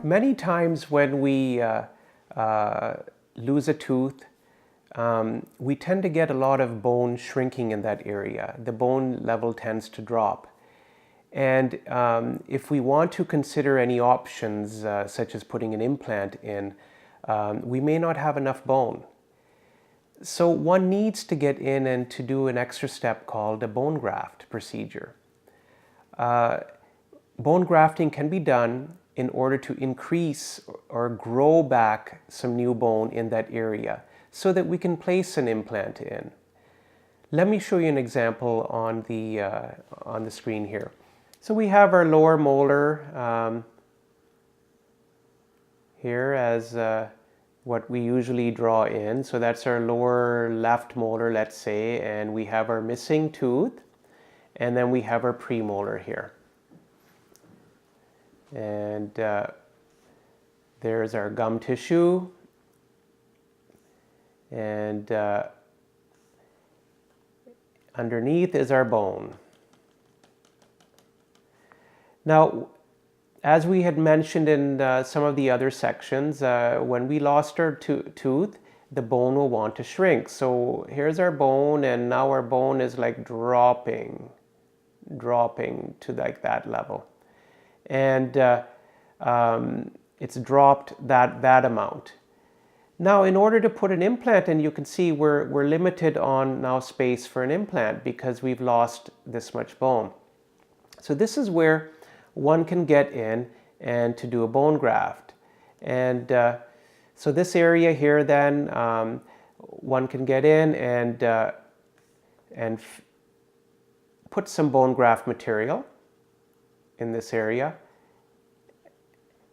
Many times when we lose a tooth, we tend to get a lot of bone shrinking in that area. The bone level tends to drop. And if we want to consider any options, such as putting an implant in, we may not have enough bone. So one needs to get in and to do an extra step called a bone graft procedure. Bone grafting can be done in order to increase or grow back some new bone in that area so that we can place an implant in. Let me show you an example on the screen here. So we have our lower molar here as what we usually draw in. So that's our lower left molar, let's say, and we have our missing tooth, and then we have our premolar here. And there's our gum tissue, and underneath is our bone. Now, as we had mentioned in some of the other sections, when we lost our tooth, the bone will want to shrink. So here's our bone, and now our bone is like dropping to like that level. And it's dropped that amount. Now, in order to put an implant in, you can see we're limited on now space for an implant because we've lost this much bone. So this is where one can get in and to do a bone graft. And so this area here then, one can get in and put some bone graft material in this area.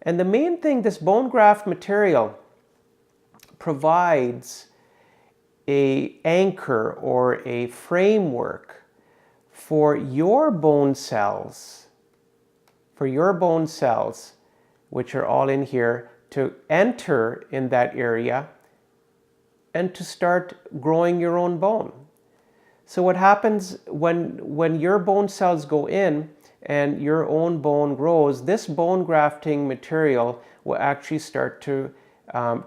And the main thing, this bone graft material provides an anchor or a framework for your bone cells, which are all in here, to enter in that area and to start growing your own bone. So what happens when your bone cells go in and your own bone grows, this bone grafting material will actually start to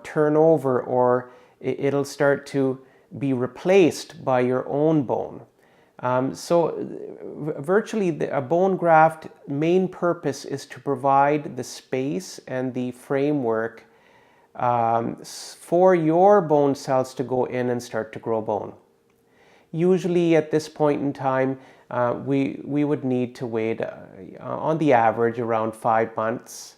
turn over, or it'll start to be replaced by your own bone. So virtually a bone graft main purpose is to provide the space and the framework for your bone cells to go in and start to grow bone. Usually at this point in time, we would need to wait on the average around 5 months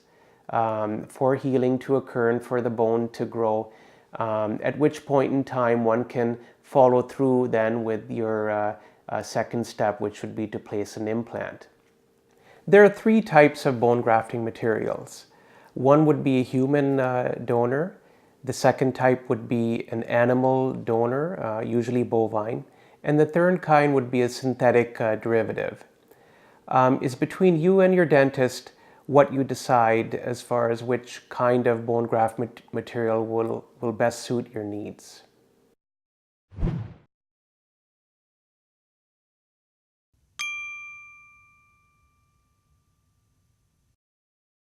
for healing to occur and for the bone to grow, at which point in time one can follow through then with your second step, which would be to place an implant. There are 3 types of bone grafting materials. One would be a human donor. The second type would be an animal donor, usually bovine. And the third kind would be a synthetic derivative. It's between you and your dentist what you decide as far as which kind of bone graft material will best suit your needs.